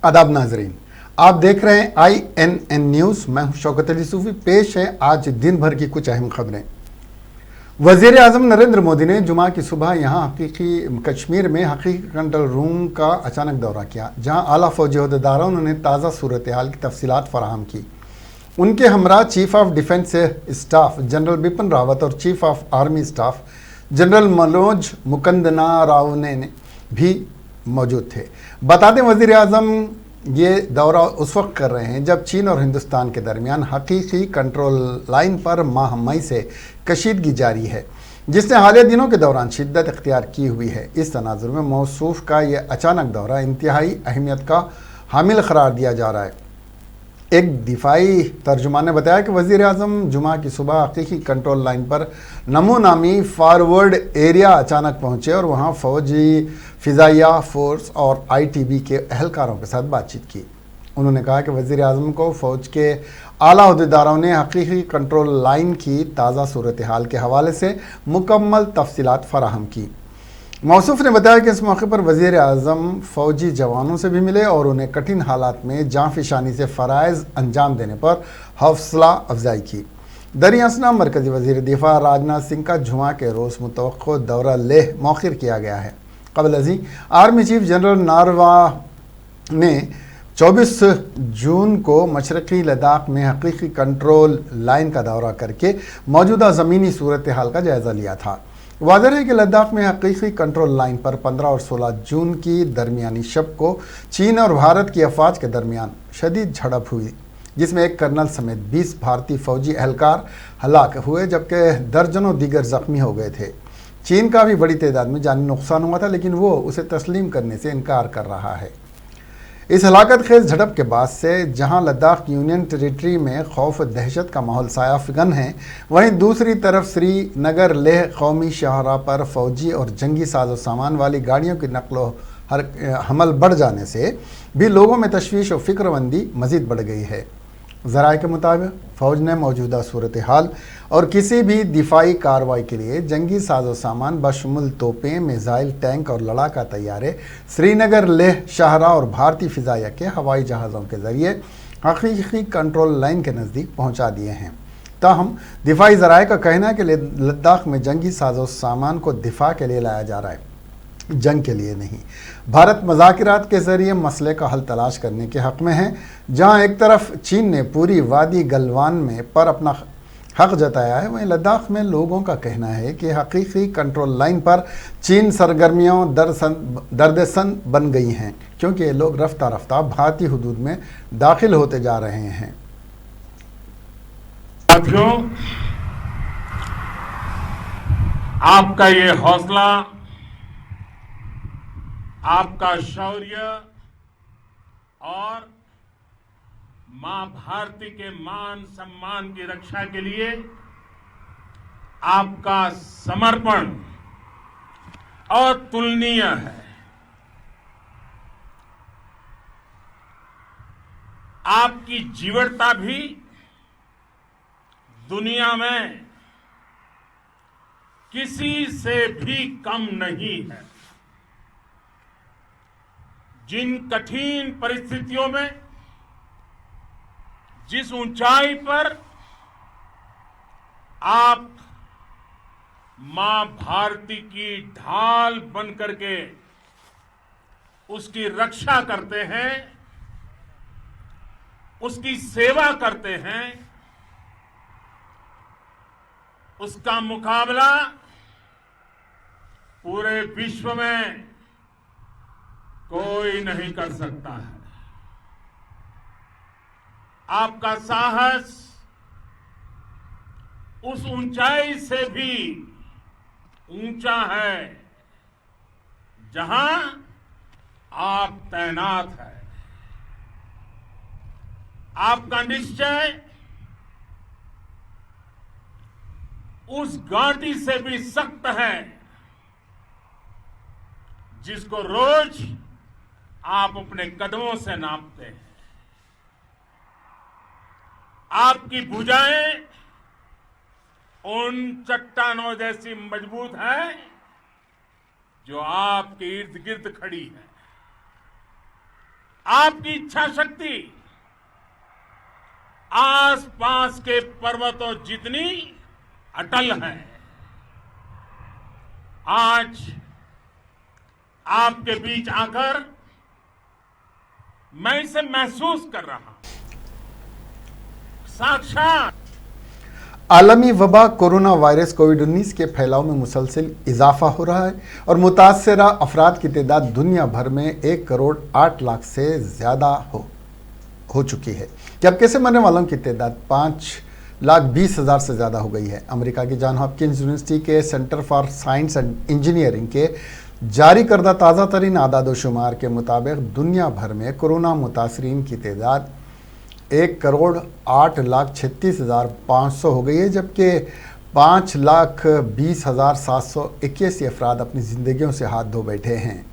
आदाब नाजरीन, आप देख रहे हैं INN न्यूज़। मैं हूं शौकत अली सूफी। पेश है आज दिन भर की कुछ अहम खबरें। वज़ीर आज़म नरेंद्र मोदी ने जुमा की सुबह यहाँ हकीकी कश्मीर में हकीकी कंट्रोल रूम का अचानक दौरा किया, जहाँ आला फौजी अहदेदारों ने ताज़ा सूरत हाल की तफसीलात फराहम की। उनके हमरा chief of defence staff general Bipin Rawat और chief of army staff general Manoj Mukund Naravane ने भी मौजूद थे। बता दें, वज़ीर आज़म ये दौरा उस वक्त कर रहे हैं जब चीन और हिंदुस्तान के दरमियान हकीकी कंट्रोल लाइन पर माह मई से कशीदगी जारी है, जिसने हालिया दिनों के दौरान शिद्दत इख्तियार की हुई है। इस तनाजुर में मौसूफ का यह अचानक दौरा इंतहाई अहमियत का हामिल करार दिया जा रहा है। एक दिफाई तर्जुमान ने बताया कि वज़ीर आज़म जुमा की सुबह हकीकी कंट्रोल लाइन पर नमो नामी फॉरवर्ड एरिया अचानक पहुँचे और वहाँ फ़ौजी, फ़िज़ाइया फ़ोर्स और ITB के अहलकारों के साथ बातचीत की। उन्होंने कहा कि वज़ीर आज़म को फ़ौज के आला अहदेदारों ने हकीकी कंट्रोल लाइन की ताज़ा सूरत हाल के हवाले से मुकम्मल तफसीलात फराहम की। मौसूफ ने बताया कि इस मौके पर वज़ीर आज़म फ़ौजी जवानों से भी मिले और उन्हें कठिन हालात में जाँफिशानी से फ़राइज़ अंजाम देने पर हौसला अफजाई की। दरियासना मरकज़ी वज़ीर दिफा राजनाथ सिंह का जुमा के रोज़ मुतवक्को दौरा लेह मौखिर किया गया है। कबल अज़ी आर्मी चीफ जनरल नारवा ने 24 जून को मशरक़ी लद्दाख में हकीकी कंट्रोल लाइन का दौरा करके मौजूदा ज़मीनी सूरत हाल का जायज़ा लिया था। वाज़ेह है कि लद्दाख में हकीकी कंट्रोल लाइन पर 15 और 16 जून की दरमियानी शब को चीन और भारत की अफवाज के दरमियान शदीद झड़प हुई, जिसमें एक कर्नल समेत 20 भारतीय फ़ौजी एहलकार हलाक हुए, जबकि दर्जनों दीगर ज़ख्मी हो गए थे। चीन का भी बड़ी तादाद में जानी नुकसान हुआ था, लेकिन वो उसे तस्लीम करने से इनकार कर रहा है। इस हलाकत खेज झड़प के बाद से जहां लद्दाख यूनियन टेरिटरी में खौफ दहशत का माहौल साया फिगन है, वहीं दूसरी तरफ श्रीनगर लेह कौमी शाहराह पर फौजी और जंगी साजो सामान वाली गाड़ियों की नकलो हमल बढ़ जाने से भी लोगों में तशवीश और फिक्रमंदी मज़ीद बढ़ गई है। ज़राए के मुताबिक फ़ौज ने मौजूदा सूरत हाल और किसी भी दिफाई कार्रवाई के लिए जंगी साजो सामान बशमुल तोपें, मिसाइल, टैंक और लड़ाका तैयारे श्रीनगर लेह शाहराह और भारतीय फ़िज़ाइया के हवाई जहाज़ों के ज़रिए हकीकी कंट्रोल लाइन के नज़दीक पहुँचा दिए हैं। ताहम दिफाई ज़राए का कहना है कि लद्दाख में जंगी साजो सामान को दिफा के लिए लाया जा रहा है, जंग के लिए नहीं। भारत मज़ाकिरात के ज़रिए मसले का हल तलाश करने के हक़ में है। जहां एक तरफ चीन ने पूरी वादी गलवान में पर अपना हक़ जताया है, वहीं लद्दाख में लोगों का कहना है कि हकीकी कंट्रोल लाइन पर चीन सरगर्मियों दर्दसन बन गई हैं, क्योंकि ये लोग रफ्ता रफ्ता भारतीय हुदूद में दाखिल होते जा रहे हैं। साथियों, आपका ये हौसला, आपका शौर्य और मां भारती के मान सम्मान की रक्षा के लिए आपका समर्पण अतुलनीय है। आपकी जीवटता भी दुनिया में किसी से भी कम नहीं है। जिन कठिन परिस्थितियों में, जिस ऊंचाई पर आप मां भारती की ढाल बन करके उसकी रक्षा करते हैं, उसकी सेवा करते हैं, उसका मुकाबला पूरे विश्व में कोई नहीं कर सकता है। आपका साहस उस ऊंचाई से भी ऊंचा है जहां आप तैनात हैं। आपका निश्चय उस घाटी से भी सख्त है जिसको रोज आप अपने कदमों से नापते हैं। आपकी भुजाएं उन चट्टानों जैसी मजबूत है जो आपके इर्द गिर्द खड़ी है। आपकी इच्छा शक्ति आसपास के पर्वतों जितनी अटल है। आज आपके बीच आकर मैं इसे महसूस कर रहा हूं। साक्षात आलमी वबा कोरोना वायरस कोविड-19 के फैलाव में मुसलसल इजाफा हो रहा है और मुतासरा अफराद की तादाद दुनिया भर में 1 करोड़ 8 लाख से ज़्यादा हो चुकी है, जबकि से मरने वालों की तादाद 5,20,000 से ज़्यादा हो गई है। अमेरिका की जॉन हॉपकिंस यूनिवर्सिटी के centre for science and engineering के जारी करदा ताज़ा तरीन आदाद-ओ-शुमार के मुताबिक दुनिया भर में कोरोना मुतासरीन की तादाद 1 करोड़ 8,36,500 हो गई है, जबकि 5,20,781 अफराद अपनी ज़िंदगियों से हाथ धो बैठे हैं।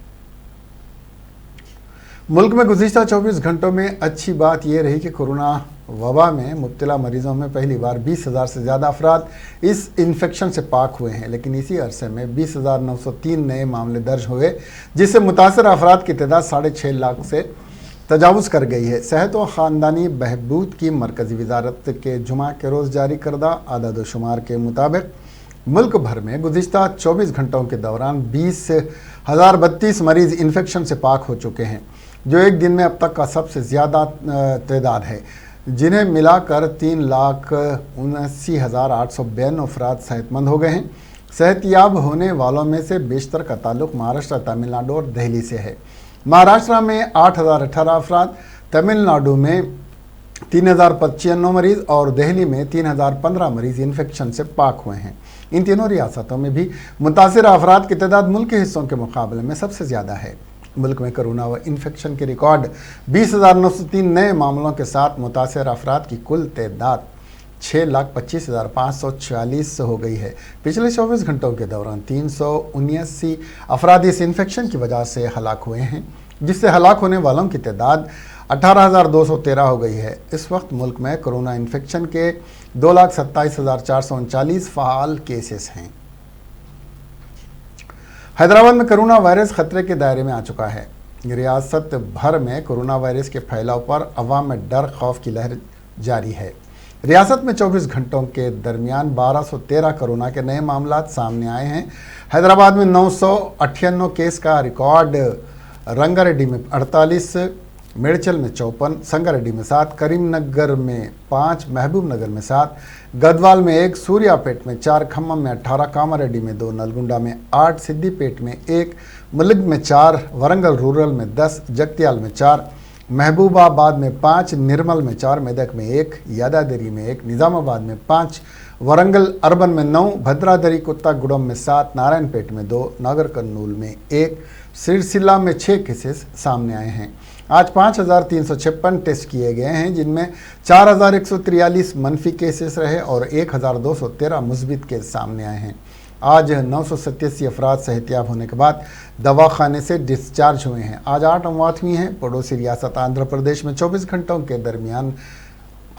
मुल्क में गुज़िश्ता 24 घंटों में अच्छी बात यह रही कि कोरोना वबा में मुब्तला मरीजों में पहली बार 20,000 से ज़्यादा अफराद इस इन्फेक्शन से पाक हुए हैं, लेकिन इसी अरसे में 20,903 नए मामले दर्ज हुए, जिससे मुतासर अफराद की तादाद 6.5 लाख से तजावुज़ कर गई है। सेहत व ख़ानदानी बहबूद की मरकज़ी वजारत के जुमा के रोज़ जारी करदा आदाद-ओ-शुमार के मुताबिक मुल्क भर में गुज़िश्ता 24 घंटों के दौरान 20,032 मरीज़ इन्फेक्शन से पाक हो चुके हैं, जो एक दिन में अब तक का सबसे ज़्यादा तादाद है, जिन्हें मिलाकर 3,79,892 अफराद सेहतमंद हो गए हैं। सेहतियाब होने वालों में से बेशतर का ताल्लुक़ महाराष्ट्र, तमिलनाडु और दिल्ली से है। महाराष्ट्र में 8,018 अफराद, तमिलनाडु में 3,095 मरीज़ और दिल्ली में 3,015 मरीज़ इन्फेक्शन से पाक हुए हैं। इन तीनों रियासतों में भी मुतासिर अफराद की तादाद मुल्क के हिस्सों के मुकाबले में सबसे ज़्यादा है। मुल्क में कोरोना व इन्फेक्शन के रिकॉर्ड 20,903 नए मामलों के साथ मुतासिर अफराद की कुल तादाद 6,25,546 हो गई है। पिछले 24 घंटों के दौरान 379 अफराद इस इन्फेक्शन की वजह से हलाक हुए हैं, जिससे हलाक होने वालों की तादाद 18,213 हो गई है। इस वक्त मुल्क में कोरोना इन्फेक्शन के 2,27,439 फ़ाल केसेस हैं। हैदराबाद में कोरोना वायरस खतरे के दायरे में आ चुका है। रियासत भर में कोरोना वायरस के फैलाव पर अवाम में डर खौफ की लहर जारी है। रियासत में 24 घंटों के दरमियान 1,213 कोरोना के नए मामला सामने आए हैं। हैदराबाद में 998 केस का रिकॉर्ड, रंगारेड्डी में 48, मेडचल में 54, संगारेड्डी में 7, करीमनगर में 5, महबूबनगर में 7, गदवाल में 1, सूर्यापेट में 4, खम्मम में 18, कामारेड्डी में 2, नलगुंडा में 8, सिद्दीपेट में 1, मुलग में 4, वरंगल रूरल में 10, जगतियाल में 4, महबूबाबाद में 5, निर्मल में 4, मेदक में 1, यादाद्री में 1, निज़ामाबाद में 5, वरंगल अर्बन में 9, भद्रादरी कुत्तागुड़म में 7, नारायणपेट में 2, नागर कर्नूल में 1, सिरसिला में 6 केसेस सामने आए हैं। आज 5,356 टेस्ट किए गए हैं, जिनमें 4,143 मनफी केसेस रहे और 1,213 मुस्बित केस सामने आए हैं। आज 987 अफराद सेहतियाब होने के बाद दवाखाने से डिस्चार्ज हुए हैं। आज 8 अमवात हुई हैं। पड़ोसी रियासत आंध्र प्रदेश में 24 घंटों के दरमियान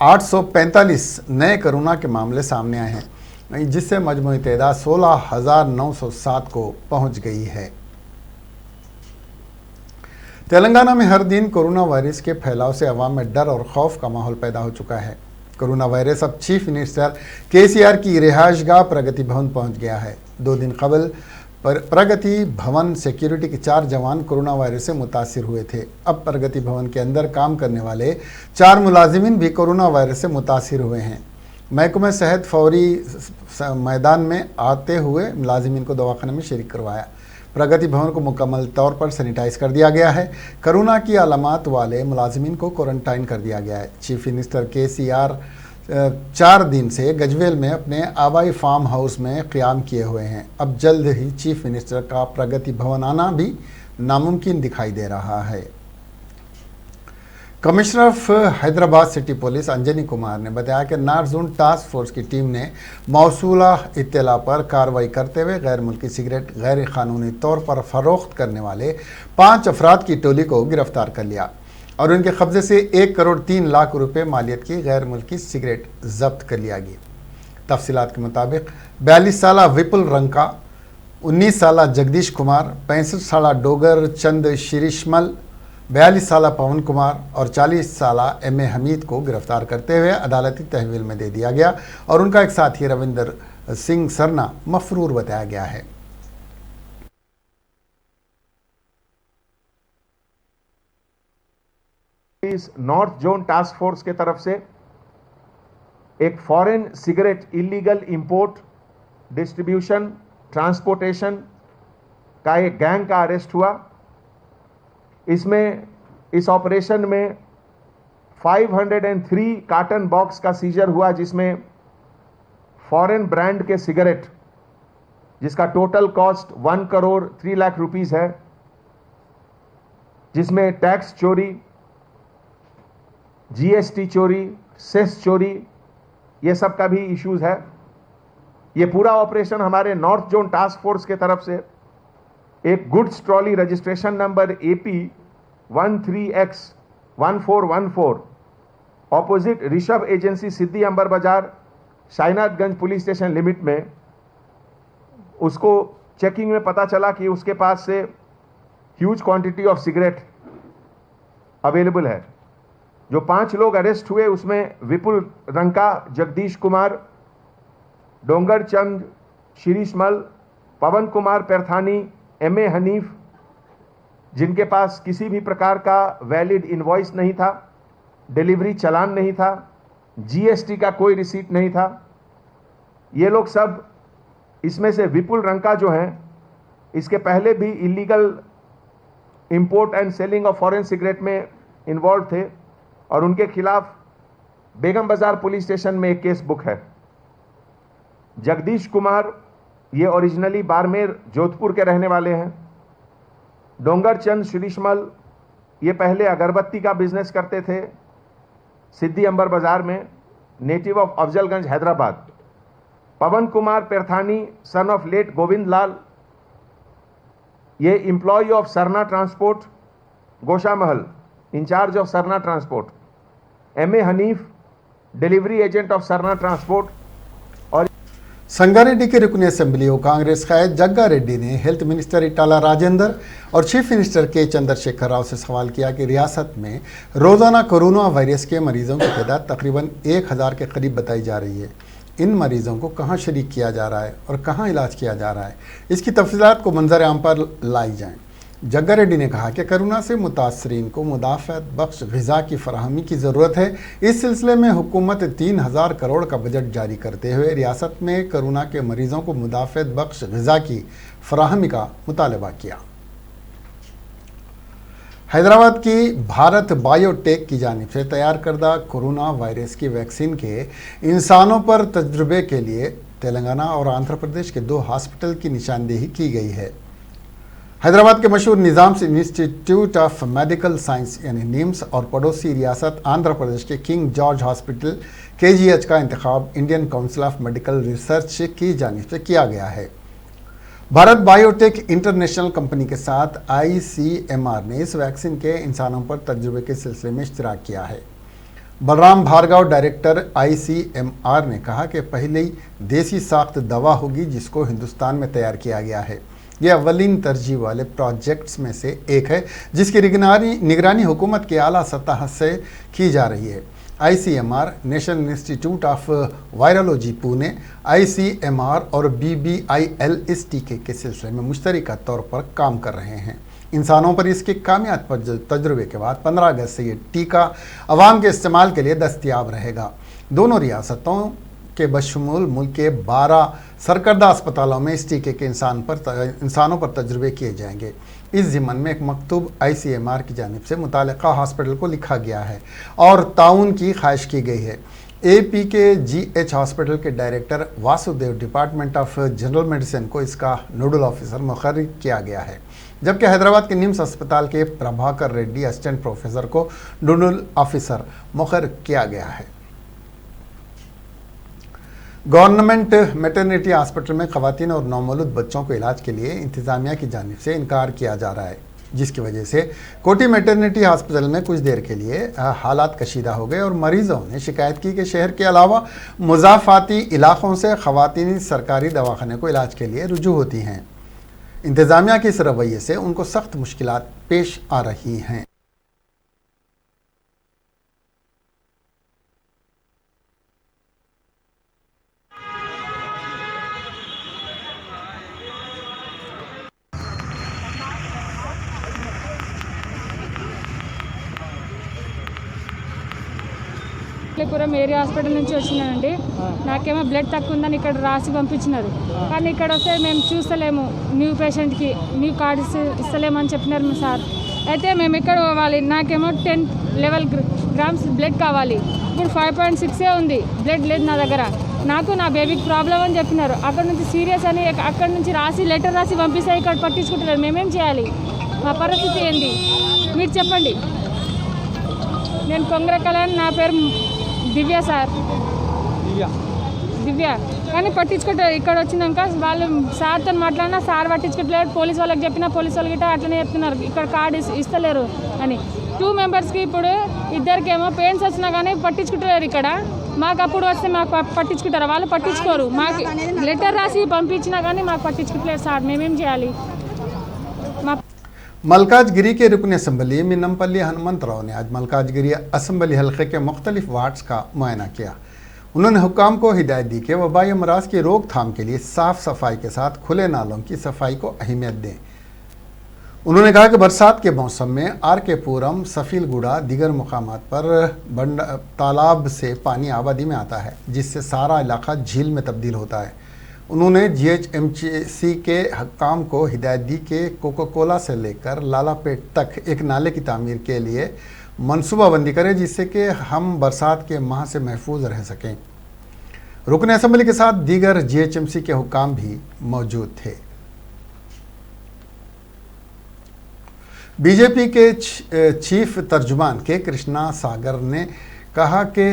845 नए कोरोना के मामले सामने आए हैं, जिससे मजमूई तादाद 16,907 को पहुंच गई है। तेलंगाना में हर दिन कोरोना वायरस के फैलाव से अवाम में डर और खौफ का माहौल पैदा हो चुका है। कोरोना वायरस अब चीफ मिनिस्टर केसीआर की रिहायशगाह प्रगति भवन पहुंच गया है। 2 दिन कबल प्रगति भवन सिक्योरिटी के 4 जवान कोरोना वायरस से मुतासिर हुए थे। अब प्रगति भवन के अंदर काम करने वाले 4 मुलाजिमीन भी कोरोना वायरस से मुतासिर हुए हैं। महकमा सेहत फौरी मैदान में आते हुए मुलाजिमीन को दवाखाने में शरीक करवाया। प्रगति भवन को मुकम्मल तौर पर सैनिटाइज कर दिया गया है। कोरोना की अलामात वाले मुलाजिमीन को क्वारंटाइन कर दिया गया है। चीफ मिनिस्टर केसीआर 4 दिन से गजवेल में अपने आबाई फार्म हाउस में क़याम किए हुए हैं। अब जल्द ही चीफ मिनिस्टर का प्रगति भवन आना भी नामुमकिन दिखाई दे रहा है। Commissioner of Hyderabad city police Anjani Kumar ने बताया कि नारजून टास्क फोर्स की टीम ने मौसूला इत्तला पर कार्रवाई करते हुए गैर मुल्की सिगरेट गैर कानूनी तौर पर फ़रोख्त करने वाले 5 अफराद की टोली को गिरफ्तार कर लिया और उनके कब्जे से 1 करोड़ 3 लाख रुपए मालियत की गैर मुल्की सिगरेट जब्त कर लिया गया। तफसीलात के मुताबिक 42 साला विपुल रंका, 19 साला जगदीश कुमार, 65 साला डोगर चंद शिरीषमल, 42 साल पवन कुमार और 40 साल M.A. हमीद को गिरफ्तार करते हुए अदालती तहवील में दे दिया गया और उनका एक साथी रविंदर सिंह सरना मफरूर बताया गया है। इस नॉर्थ जोन टास्क फोर्स के तरफ से एक foreign cigarette illegal import, distribution, transportation का एक गैंग का अरेस्ट हुआ। इस ऑपरेशन में 503 कार्टन बॉक्स का सीजर हुआ, जिसमें फॉरेन ब्रांड के सिगरेट जिसका total cost 1 crore 3 lakh rupees है, जिसमें टैक्स चोरी, GST चोरी, सेस चोरी, ये सब का भी इश्यूज है। ये पूरा ऑपरेशन हमारे नॉर्थ जोन टास्क फोर्स के तरफ से एक goods trolley registration number AP 13X1414 opposite Rishabh agency Siddhi Amber Bazar Shahinayathgunj police station limit में, उसको चेकिंग में पता चला कि उसके पास से huge quantity of cigarette available है। जो 5 लोग अरेस्ट हुए उसमें विपुल रंका, जगदीश कुमार, डोंगर चंद शिरीषमल, पवन कुमार पैरथानी, M.A. हनीफ, जिनके पास किसी भी प्रकार का वैलिड इनवॉइस नहीं था, डिलीवरी चालान नहीं था, GST का कोई रिसीट नहीं था। ये लोग सब, इसमें से विपुल रंका जो हैं, इसके पहले भी illegal import and selling of foreign cigarette में इन्वॉल्व थे और उनके खिलाफ बेगम बाजार पुलिस स्टेशन में एक केस बुक है। जगदीश कुमार ये ओरिजिनली बाड़मेर जोधपुर के रहने वाले हैं। डोंगर चंद शिरीषमल ये पहले अगरबत्ती का बिजनेस करते थे सिद्धि अंबर बाजार में, native of Afzalgunj Hyderabad. Pawan Kumar Pairthani son of late Govind Lal, ये employ of Sarna transport Goshamahal, incharge of Sarna transport. M.A. Hanif delivery agent of Sarna transport. और संगारेड्डी के रुकन असेंबली और कांग्रेस कायद जग्गा रेड्डी ने हेल्थ मिनिस्टर इटाला राजेंद्र और चीफ मिनिस्टर के चंद्रशेखर राव से सवाल किया कि रियासत में रोजाना कोरोना वायरस के मरीजों की तादाद तकरीबन 1000 के करीब बताई जा रही है। इन मरीजों को कहां शरीक किया जा रहा है और कहां इलाज किया जा रहा है, इसकी तफसीलात को मंजर आम पर लाई जाएं। जग्गा रेड्डी ने कहा कि कोरोना से मुतासरीन को मुदाफ़अत बख्श ग़िज़ा की फराहमी की ज़रूरत है। इस सिलसिले में हुकूमत 3000 करोड़ का बजट जारी करते हुए रियासत में कोरोना के मरीज़ों को मुदाफ़अत बख्श ग़िज़ा की फराहमी का मुतालबा किया। हैदराबाद की भारत बायोटेक की जानिब से तैयार करदा कोरोना वायरस की वैक्सीन के इंसानों पर तजुर्बे के लिए तेलंगाना और आंध्र प्रदेश के 2 हॉस्पिटल की निशानदेही की गई है। हैदराबाद के मशहूर Nizam's institute of medical science यानी निम्स और पड़ोसी रियासत आंध्र प्रदेश के किंग जॉर्ज हॉस्पिटल KGH का इंतखाब Indian council of medical research की जानिब से किया गया है। भारत बायोटेक इंटरनेशनल कंपनी के साथ ICMR ने इस वैक्सीन के इंसानों पर तजुर्बे के सिलसिले में इश्तराक किया है। बलराम भार्गव डायरेक्टर ICMR ने कहा कि पहली देसी साख्त दवा होगी जिसको हिंदुस्तान में तैयार किया गया है। ये अव्वलीन तरजीह वाले प्रोजेक्ट्स में से एक है जिसकी निगरानी हुकूमत के आला सतह से की जा रही है। ICMR, national institute of virology Pune, ICMR और BBIL इस टीके के सिलसिले में मुश्तरका तौर पर काम कर रहे हैं। इंसानों पर इसके कामयाब तजुर्बे के बाद 15 अगस्त से ये टीका अवाम के इस्तेमाल के लिए दस्तयाब रहेगा। दोनों रियासतों के बशमूल मुल्क के 12 सरकर्दा अस्पतालों में इस टीके के इंसानों पर तजुर्बे किए जाएंगे। इस ज़िम्मन में एक मकतूब ICMR की जानिब से मुतालिका हॉस्पिटल को लिखा गया है और ताउन की ख्वाहिश की गई है। AP के GH हॉस्पिटल के director Vasudev department of general medicine को इसका नोडल ऑफिसर मुकर्रर किया गया है, जबकि हैदराबाद के निम्स अस्पताल के प्रभाकर रेड्डी असिस्टेंट प्रोफेसर को नोडल ऑफिसर मुकर्रर किया गया है। गवर्नमेंट मैटरनिटी हॉस्पिटल में ख़वातीन और नौमौलूद बच्चों को इलाज के लिए इंतज़ामिया की जानिब से इनकार किया जा रहा है, जिसकी वजह से कोटी मैटरनिटी हॉस्पिटल में कुछ देर के लिए हालात कशीदा हो गए और मरीज़ों ने शिकायत की कि शहर के अलावा मुज़ाफ़ाती इलाक़ों से ख़वातीन सरकारी दवाखाने को इलाज के लिए रुजू होती हैं। इंतज़ामिया के इस रवैये से उनको सख्त मुश्किलात पेश आ रही हैं। తాటికూర మేరీ హాస్పిటల్ నుంచి వచ్చినానండి. నాకేమో బ్లడ్ తక్కువ ఉందని ఇక్కడ రాసి పంపించినారు. కానీ ఇక్కడ వస్తే మేము చూస్తలేము, న్యూ పేషెంట్కి న్యూ కార్డు ఇస్తలేము అని చెప్పినారు సార్. అయితే మేము ఇక్కడ పోవాలి. నాకేమో 10 గ్రామ్స్ బ్లడ్ కావాలి. ఇప్పుడు 5.6 ఉంది, బ్లడ్ లేదు నా దగ్గర. నాకు నా బేబీకి ప్రాబ్లం అని చెప్పినారు. అక్కడ నుంచి సీరియస్ అని అక్కడ నుంచి లెటర్ రాసి పంపిస్తే ఇక్కడ పట్టించుకుంటున్నారు. మేమేం చేయాలి? మా పరిస్థితి ఏంటి మీరు చెప్పండి. నేను కొంగరకళ, నా పేరు దివ్య సార్, దివ్య. కానీ పట్టించుకుంటారు. ఇక్కడ వచ్చినాక వాళ్ళు సార్తో మాట్లాడినా సార్ పట్టించుకోవట్లేదు. పోలీస్ వాళ్ళకి చెప్పినా పోలీస్ వాళ్ళు గిట్ట అట్లనే చెప్తున్నారు, ఇక్కడ కార్డు ఇస్తలేరు అని. 2 మెంబర్స్కి ఇప్పుడు ఇద్దరికేమో పెయిన్స్ వచ్చినా కానీ పట్టించుకుంటారు. ఇక్కడ మాకు అప్పుడు వస్తే మాకు పట్టించుకుంటారు, వాళ్ళు పట్టించుకోరు. మాకు లెటర్ రాసి పంపించినా కానీ మాకు పట్టించుకోవట్లేదు సార్. మేమేం చేయాలి? मलकाजगिरी के रुकन असम्बली मिन्नमपल्ली हनुमंतराव ने आज मलकाजगिरी असम्बली हल्के के मुख्तलिफ वार्ड्स का मुआयना किया। उन्होंने हुक्काम को हिदायत दी कि वबाई अमराज की रोकथाम के लिए साफ सफाई के साथ खुले नालों की सफाई को अहमियत दें। उन्होंने कहा कि बरसात के मौसम में आर के पूरम, सफीलगुड़ा, दीगर मुकामात पर तालाब से पानी आबादी में आता है, जिससे सारा इलाका झील में तब्दील होता है। उन्होंने GHMC के हक्काम को हिदायत दी कि कोका कोला से लेकर लालापेट तक एक नाले की तामीर के लिए मनसूबाबंदी करें, जिससे कि हम बरसात के माह से महफूज रह सकें। रुकन असम्बली के साथ दीगर GHMC के हुक्काम भी मौजूद थे। बीजेपी के चीफ तर्जुमान के कृष्णा सागर ने कहा कि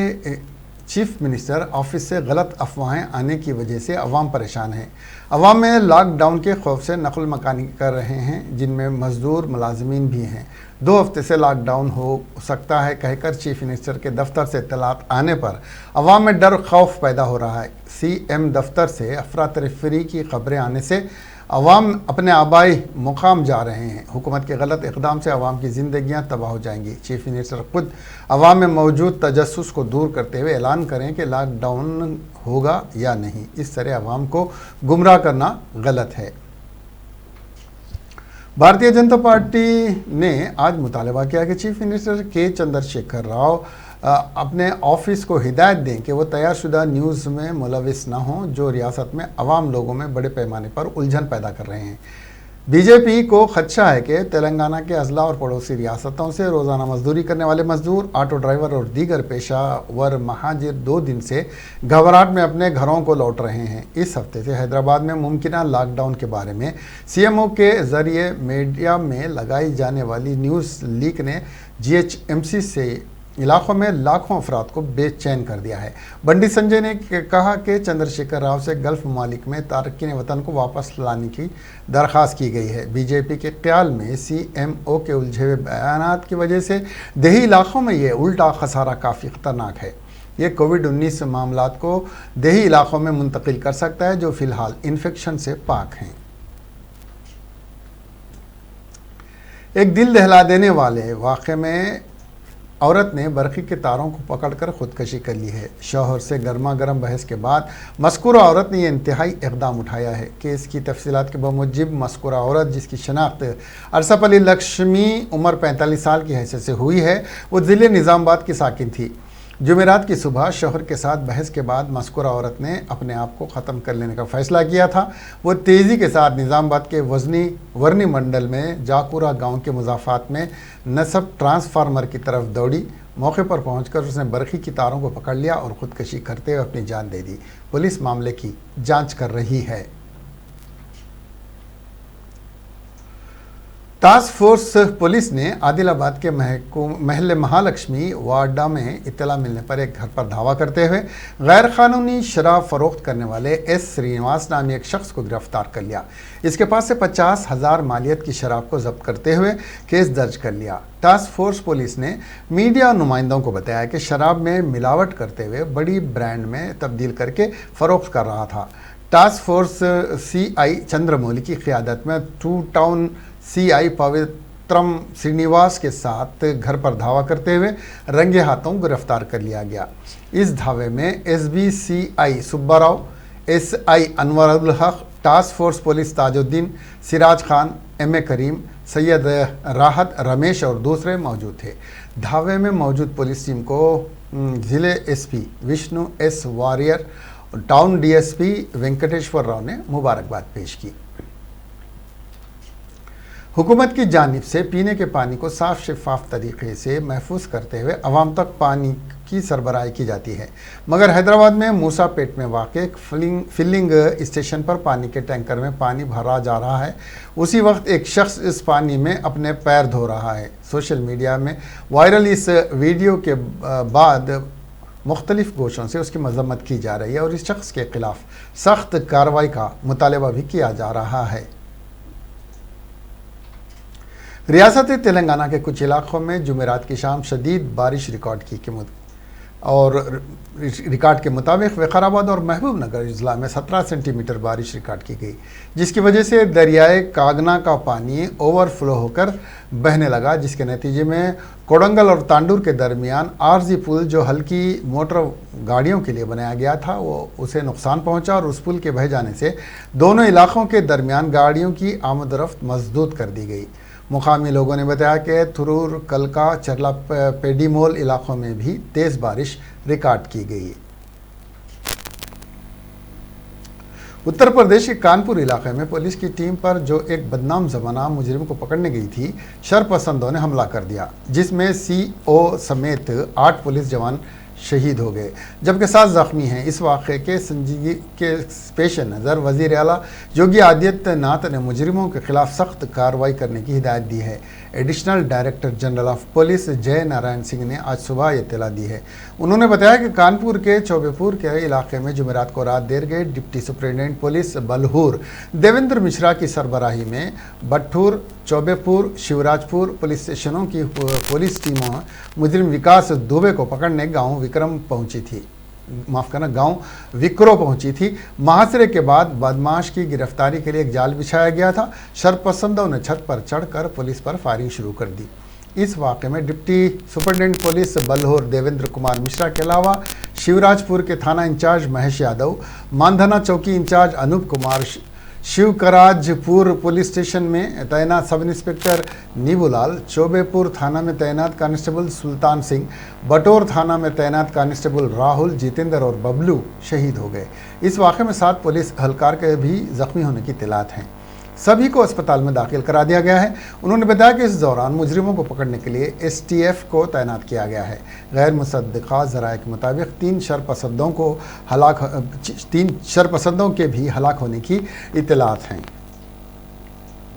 चीफ मिनिस्टर ऑफिस से गलत अफवाहें आने की वजह से अवाम परेशान है। अवाम में लॉकडाउन के खौफ से नकल मकानी कर रहे हैं, जिनमें मजदूर मुलाजमीन भी हैं। 2 हफ्ते से लॉकडाउन हो सकता है कहकर चीफ मिनिस्टर के दफ्तर से इत्तलात आने पर अवाम में डर खौफ पैदा हो रहा है। CM दफ्तर से अफरा तफरी की खबरें आने से अवाम अपने आबाई मुकाम जा रहे हैं। हुकूमत के गलत इक़दाम से अवाम की ज़िंदगियाँ तबाह हो जाएंगी। चीफ मिनिस्टर खुद अवाम में मौजूद तजस्सुस को दूर करते हुए ऐलान करें कि लॉकडाउन होगा या नहीं। इस तरह अवाम को गुमराह करना गलत है। भारतीय जनता पार्टी ने आज मुतालबा किया कि चीफ मिनिस्टर के चंद्रशेखर राव अपने ऑफिस को हिदायत दें कि वो तैयारशुदा न्यूज़ में मुलविस न हों, जो रियासत में अवाम लोगों में बड़े पैमाने पर उलझन पैदा कर रहे हैं। बीजेपी को खदशा है कि तेलंगाना के अजला और पड़ोसी रियासतों से रोज़ाना मजदूरी करने वाले मजदूर, ऑटो ड्राइवर और दीगर पेशावर महाजिर 2 दिन से घबराहट में अपने घरों को लौट रहे हैं। इस हफ्ते से हैदराबाद में मुमकिन लॉकडाउन के बारे में CMO के ज़रिए मीडिया में लगाई जाने वाली न्यूज़ लीक ने GHMC से इलाकों में लाखों अफराद को बेचैन कर दिया है। बंडी संजय ने कहा कि चंद्रशेखर राव से गल्फ ममालिक में तारकीन वतन को वापस लाने की दरख्वास्त की गई है। बीजेपी के ख्याल में CMO के उलझे हुए बयानात की वजह से देही इलाकों में ये उल्टा खसारा काफ़ी ख़तरनाक है। ये कोविड-19 मामलात को देही इलाकों में मुंतकिल कर सकता है, जो फ़िलहाल इन्फेक्शन से पाक हैं। एक दिल दहला देने वाले वाक़े में औरत ने बरखी के तारों को पकड़कर खुदकशी कर ली है। शौहर से गर्मा गर्म बहस के बाद मज़कूरा औरत ने यह इंतहाई इक़दाम उठाया है। केस की तफसीलात के बमुजिब मज़कूरा औरत, जिसकी शनाख्त अरसफ अली लक्ष्मी उम्र 45 साल की हैसियत से हुई है, वो ज़िले निज़ामाबाद की साकिन थी। जुमेरात की सुबह शौहर के साथ बहस के बाद मज़कूरा औरत ने अपने आप को ख़त्म कर लेने का फ़ैसला किया था। वो तेज़ी के साथ निज़ामाबाद के वर्नी मंडल में जाकुरा गांव के मुजाफ़ात में नसब ट्रांसफार्मर की तरफ दौड़ी। मौके पर पहुंचकर उसने बरखी की तारों को पकड़ लिया और ख़ुदकशी करते हुए अपनी जान दे दी। पुलिस मामले की जाँच कर रही है। टास्क फोर्स पुलिस ने आदिलाबाद के महल महालक्ष्मी वार्डा में इत्तला मिलने पर एक घर पर धावा करते हुए गैर कानूनी शराब फरोख्त करने वाले S श्रीनिवास नामी एक शख्स को गिरफ्तार कर लिया। इसके पास से 50,000 मालियत की शराब को जब्त करते हुए केस दर्ज कर लिया। टास्क फोर्स पुलिस ने मीडिया नुमाइंदों को बताया कि शराब में मिलावट करते हुए बड़ी ब्रांड में तब्दील करके फरोख्त कर रहा था। टास्क फोर्स CI चंद्रमौली की क़ियादत में 2 टाउन CI पवित्रम श्रीनिवास के साथ घर पर धावा करते हुए रंगे हाथों गिरफ्तार कर लिया गया। इस धावे में SB CI Subbarao, SI Anwarul हक, task force police Tajuddin, Siraj Khan, MA करीम, सैयद राहत, रमेश और दूसरे मौजूद थे। धावे में मौजूद पुलिस टीम को जिले एसपी विष्णु एस वारियर और टाउन डीएसपी वेंकटेश्वर राव ने मुबारकबाद पेश की। हुकूमत की जानिब से पीने के पानी को साफ शफाफ तरीके से महफूज करते हुए आवाम तक पानी की सरबराही की जाती है, मगर हैदराबाद में मूसापेट में वाक़ फिलिंग स्टेशन पर पानी के टैंकर में पानी भरा जा रहा है। उसी वक्त एक शख्स इस पानी में अपने पैर धो रहा है। सोशल मीडिया में वायरल इस वीडियो के बाद मुख्तलिफ गोशों से उसकी मजम्मत की जा रही है और इस शख्स के खिलाफ सख्त कार्रवाई का मुतालबा भी किया जा रहा है। रियासत तेलंगाना के कुछ इलाकों में जुमेरात की शाम शदीद बारिश रिकॉर्ड के मुताबिक विकाराबाद और महबूब नगर अजला में 17 सेंटीमीटर बारिश रिकॉर्ड की गई, जिसकी वजह से दरियाए कागना का पानी ओवरफ्लो होकर बहने लगा, जिसके नतीजे में कोडंगल और तांडूर के दरमियान आरजी पुल जो हल्की मोटर गाड़ियों के लिए बनाया गया था उसे नुकसान पहुंचा और उस पुल के बह जाने से दोनों इलाकों के दरमियान गाड़ियों की आमद-ओ-रफ्त मजदूद कर दी गई। मुकामी लोगों ने बताया कि थुरूर, कलका, चरला पेडीमोल इलाकों में भी तेज़ बारिश रिकॉर्ड की गई। उत्तर प्रदेश के कानपुर इलाके में पुलिस की टीम पर जो एक बदनाम ज़माना मुजरिम को पकड़ने गई थी, शरपसंदों ने हमला कर दिया, जिसमें सीओ समेत 8 पुलिस जवान शहीद हो गए जबकि 7 ज़ख्मी हैं। इस वाक़े के संजीदगी के पेश नज़र वज़ीर आला योगी आदित्यनाथ ने मुजरिमों के खिलाफ सख्त कार्रवाई करने की हिदायत दी है। Additional director general of police जय नारायण सिंह ने आज सुबह ये इत्तला दी है। उन्होंने बताया कि कानपुर के चौबेपुर के इलाके में जुमेरात को रात देर गए deputy superintendent police Bilhaur Devendra Mishra की सरबराही में बट्ठूर, चौबेपुर, शिवराजपुर पुलिस स्टेशनों की पुलिस टीमों मुजरिम विकास दुबे को पकड़ने गांव विक्रो पहुंची थी। मुहासरे के बाद बदमाश की गिरफ्तारी के लिए एक जाल बिछाया गया था। शरपसंदों ने छत पर चढ़कर पुलिस पर फायरिंग शुरू कर दी। इस वाक़े में deputy superintendent police Bilhaur Devendra Kumar Mishra के अलावा शिवराजपुर के थाना इंचार्ज महेश यादव, मानधना चौकी incharge Anoop Kumar, Shivrajpur police station में तैनात सब इंस्पेक्टर नीबूलाल, चौबेपुर थाना में तैनात कांस्टेबल सुल्तान सिंह, बटोर थाना में तैनात कांस्टेबल राहुल, जितेंद्र और बबलू शहीद हो गए। इस वाक़े में 7 पुलिस एहलकार के भी जख्मी होने की इत्तलात हैं। सभी को अस्पताल में दाखिल करा दिया गया है। उन्होंने बताया कि इस दौरान मुजरिमों को पकड़ने के लिए एसटीएफ को तैनात किया गया है। गैर मुसद्दिक़ा ज़राए के मुताबिक 3 शरपसंदों के भी हलाक होने की इत्तलात हैं।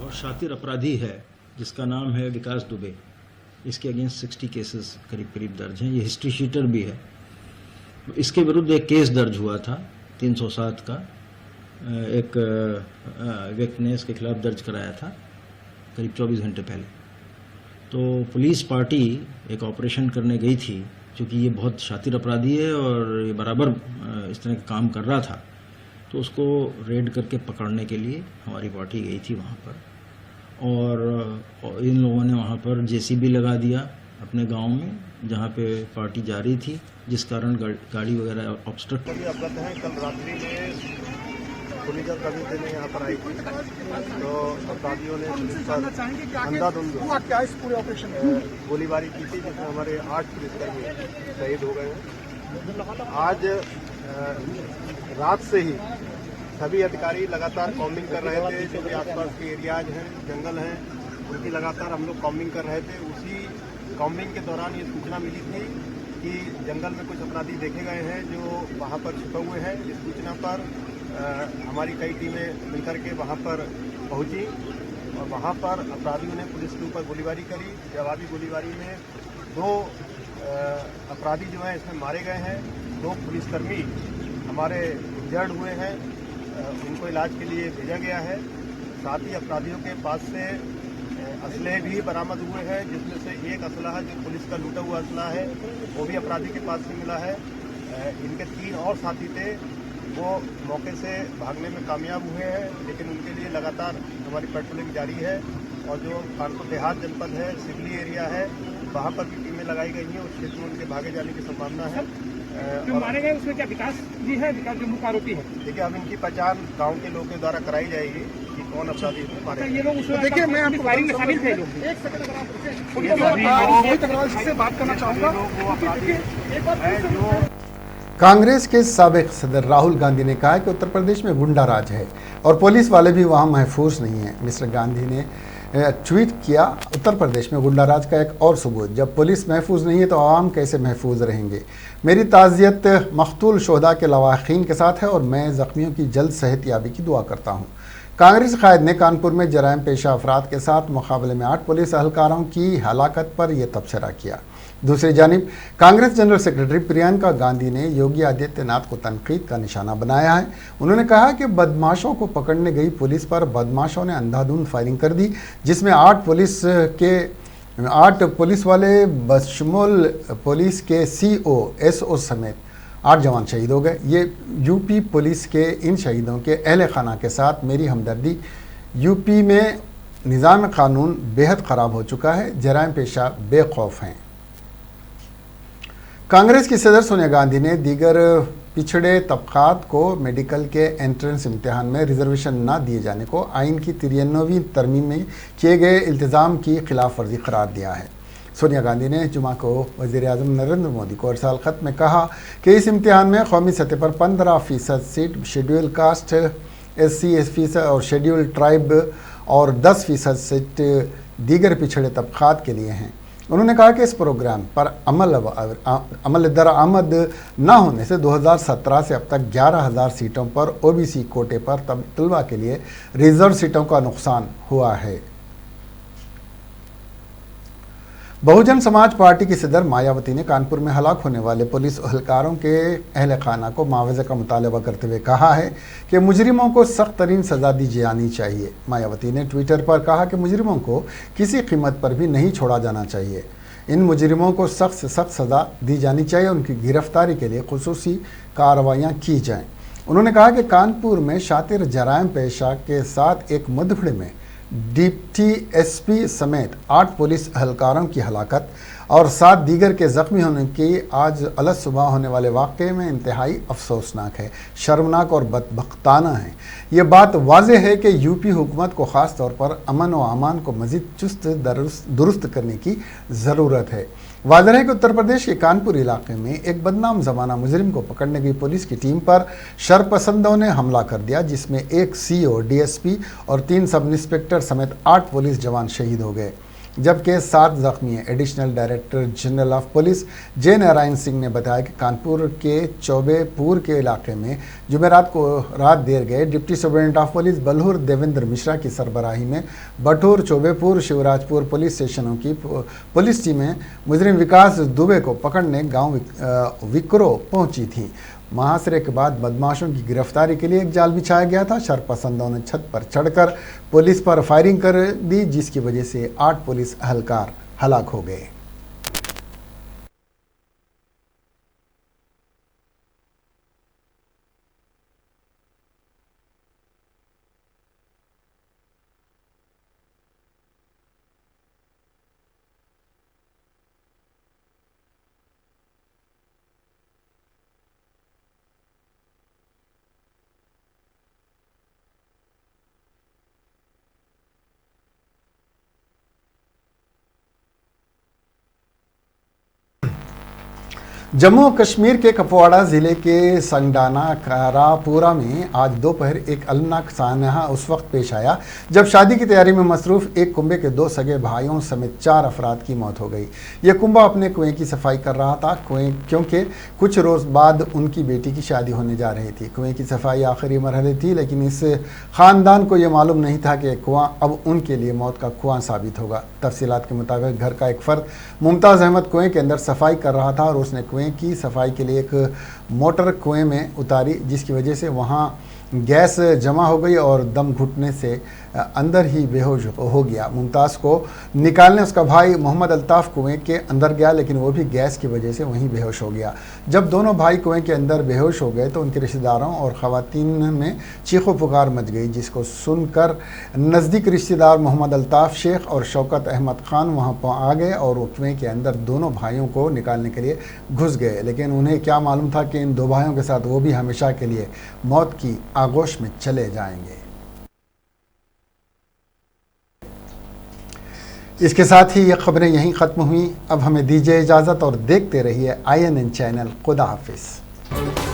और शातिर अपराधी है जिसका नाम है विकास दुबे। इसके अगेंस्ट 60 केसेस करीब दर्ज हैं। ये हिस्ट्री शीटर भी है। इसके विरुद्ध एक केस दर्ज हुआ था 307 का, एक व्यक्ति ने इसके खिलाफ दर्ज कराया था करीब 24 घंटे पहले। तो पुलिस पार्टी एक ऑपरेशन करने गई थी, क्योंकि ये बहुत शातिर अपराधी है और ये बराबर इस तरह का काम कर रहा था, तो उसको रेड करके पकड़ने के लिए हमारी पार्टी गई थी वहाँ पर। और इन लोगों ने वहाँ पर जेसीबी लगा दिया अपने गांव में जहाँ पे पार्टी जा रही थी, जिस कारण गाड़ी वगैरह ऑब्स्ट्रक्ट। अवगत हैं, कल रात्रि में पुलिस जब कभी देने यहाँ पर आई थी तो अपराधियों ने पुलिस पर अंधाधुंध पूरे ऑपरेशन गोलीबारी की थी, जिसमें हमारे 8 पुलिसकर्मी शहीद हो गए हैं। आज रात से ही सभी अधिकारी लगातार कॉम्बिंग कर रहे थे। जो भी आसपास के एरियाज हैं, जंगल हैं, उनकी लगातार हम लोग कॉम्बिंग कर रहे थे। उसी कॉम्बिंग के दौरान ये सूचना मिली थी कि जंगल में कुछ अपराधी देखे गए हैं जो वहाँ पर छुपे हुए हैं। इस सूचना पर हमारी कई टीमें मिलकर के वहाँ पर पहुँची और वहाँ पर अपराधियों ने पुलिस के ऊपर गोलीबारी करी। जवाबी गोलीबारी में 2 अपराधी जो हैं इसमें मारे गए हैं। 2 पुलिसकर्मी हमारे इंजर्ड हुए हैं, उनको इलाज के लिए भेजा गया है। साथ ही अपराधियों के पास से असलहे भी बरामद हुए हैं, जिसमें से एक असलहा जो पुलिस का लूटा हुआ असलहा है वो भी अपराधी के पास से मिला है। इनके 3 और साथी थे, वो मौके से भागने में कामयाब हुए हैं, लेकिन उनके लिए लगातार हमारी पेट्रोलिंग जारी है। और जो कानपुर देहात जनपद है, सिवली एरिया है, वहाँ पर भी टीमें लगाई गई हैं। उस क्षेत्र में उनके भागे जाने की संभावना है। जो मारे गए उसमें क्या विकास जी है, विकास जो मुख्य आरोपी है? देखिए, अब इनकी पहचान गाँव के लोगों के द्वारा कराई जाएगी कि कौन अपराधी मारे ये लोग उसमें देखिए, मैं आपको फायरिंग में शामिल थे। एक सेकंड अगर आप रुकें, उनको मोहित अग्रवाल से बात करना चाहूंगा। देखिए, एक बात कांग्रेस के साबिक सदर राहुल गांधी ने कहा कि उत्तर प्रदेश में गुंडा राज है और पुलिस वाले भी वहां महफूज नहीं हैं। मिस्टर गांधी ने ट्वीट किया, उत्तर प्रदेश में गुंडा राज का एक और सबूत, जब पुलिस महफूज नहीं है तो आवाम कैसे महफूज रहेंगे। मेरी ताज़ियत मकतूल शोहदा के लवाहीन के साथ है और मैं ज़ख्मियों की जल्द सेहतयाबी की दुआ करता हूँ। कांग्रेस कायद ने कानपुर में जराइम पेशा अफराद के साथ मुकाबले में 8 पुलिस एहलकारों की हलाकत पर यह तबसरा किया। दूसरी जानिब कांग्रेस जनरल सेक्रेटरी प्रियंका गांधी ने योगी आदित्यनाथ को तनकीद का निशाना बनाया है। उन्होंने कहा कि बदमाशों को पकड़ने गई पुलिस पर बदमाशों ने अंधाधुंध फायरिंग कर दी, जिसमें 8 पुलिस वाले बशमूल पुलिस के CO, SO समेत 8 जवान शहीद हो गए। ये यूपी पुलिस के इन शहीदों के अहल खाना के साथ मेरी हमदर्दी। यूपी में निज़ाम कानून बेहद ख़राब हो चुका है, जराइम पेशा बेखौफ हैं। कांग्रेस की सदर सोनिया गांधी ने दीगर पिछड़े तबकात को मेडिकल के एंट्रेंस इम्तिहान में रिजर्वेशन न दिए जाने को आइन की 93वीं तरमीम में किए गए इल्तिज़ाम की खिलाफ वर्जी करार दिया है। सोनिया गांधी ने जुमा को वज़ीर-ए-आज़म नरेंद्र मोदी को अरसाल ख़त में कहा कि इस इम्तिहान में कौमी सतह पर 15% seat schedule caste, SC, ST और शेड्यूल ट्राइब और 10% सीट दीगर पिछड़े तबकात के लिए हैं। उन्होंने कहा कि इस प्रोग्राम पर अमल दरामद न होने से 2017 से अब तक 11,000 सीटों पर OBC कोटे पर तलबा के लिए रिजर्व सीटों का नुकसान हुआ है। बहुजन समाज पार्टी की सदर मायावती ने कानपुर में हलाक होने वाले पुलिस एहलकारों के अहल खाना को मुआवजे का मुतालबा करते हुए कहा है कि मुजरिमों को सख्त तरीन सज़ा दी जानी चाहिए। मायावती ने ट्विटर पर कहा कि मुजरिमों को किसी कीमत पर भी नहीं छोड़ा जाना चाहिए। इन मुजरिमों को सख्त से सख्त सज़ा दी जानी चाहिए, उनकी गिरफ्तारी के लिए खुसूसी कार्रवाइयाँ की जाएँ। उन्होंने कहा कि कानपुर में शातिर जराइम पेशा के साथ एक मुठभेड़ में डिप्टी SP समेत 8 पुलिस एहलकारों की हलाकत और 7 दीगर के ज़ख्मी होने की आज अलग सुबह होने वाले वाक़े में इंतहाई अफसोसनाक है, शर्मनाक और बदबख्ताना है। ये बात वाज़ेह है कि यूपी हुकूमत को ख़ास तौर पर अमन व अमान को मज़ीद चुस्त दुरुस्त करने की ज़रूरत है। वाज़ेह है कि उत्तर प्रदेश के कानपुर इलाके में एक बदनाम ज़माना मुजरिम को पकड़ने गई पुलिस की टीम पर शरपसंदों ने हमला कर दिया, जिसमें एक CO, DSP और 3 सब इंस्पेक्टर समेत 8 पुलिस जवान शहीद हो गए, जबकि 7 ज़ख्मी हैं। Additional director general of police J Narayan Singh ने बताया कि कानपुर के चौबेपुर के इलाके में जुमेरात को रात देर गए deputy superintendent of police Bilhaur Devendra Mishra की सरबराही में बठूर, चौबेपुर, शिवराजपुर पुलिस स्टेशनों की पुलिस टीमें मुजरिम विकास दुबे को पकड़ने गांव विक्रो पहुंची थी। मुहासरे के बाद बदमाशों की गिरफ्तारी के लिए एक जाल बिछाया गया था। शरपसंदों ने छत पर चढ़कर पुलिस पर फायरिंग कर दी, जिसकी वजह से 8 पुलिस एहलकार हलाक हो गए। जम्मू कश्मीर के कुपवाड़ा ज़िले के संगडाना कारापुरा में आज दोपहर एक अलनाक सानहा उस वक्त पेश आया जब शादी की तैयारी में मसरूफ़ एक कुंबे के 2 सगे भाइयों समेत 4 अफराद की मौत हो गई। यह कुंबा अपने कुएं की सफाई कर रहा था क्योंकि कुछ रोज़ बाद उनकी बेटी की शादी होने जा रही थी। कुएं की सफाई आखिरी मरहले थी, लेकिन इस ख़ानदान को यह मालूम नहीं था कि कुआं अब उनके लिए मौत का कुआं साबित होगा। तफसीलात के मुताबिक घर का एक फ़र्द मुमताज़ अहमद कुएं के अंदर सफाई कर रहा था और उसने कुएं की सफाई के लिए एक मोटर कुएं में उतारी, जिसकी वजह से वहां गैस जमा हो गई और दम घुटने से अंदर ही बेहोश हो गया। मुमताज़ को निकालने उसका भाई मोहम्मद अल्ताफ़ कुएं के अंदर गया, लेकिन वो भी गैस की वजह से वहीं बेहोश हो गया। जब दोनों भाई कुएं के अंदर बेहोश हो गए तो उनके रिश्तेदारों और ख़वातीन में चीखो पुकार मच गई, जिसको सुनकर नज़दीक रिश्तेदार मोहम्मद अल्ताफ़ शेख और शौकत अहमद ख़ान वहाँ आ गए और वो कुएं के अंदर दोनों भाइयों को निकालने के लिए घुस गए। लेकिन उन्हें क्या मालूम था कि इन 2 भाइयों के साथ वो भी हमेशा के लिए मौत की आगोश में चले जाएंगे। इसके साथ ही ये खबरें यहीं ख़त्म हुई। अब हमें दीजिए इजाज़त और देखते रहिए INN चैनल। खुदा हाफिज़।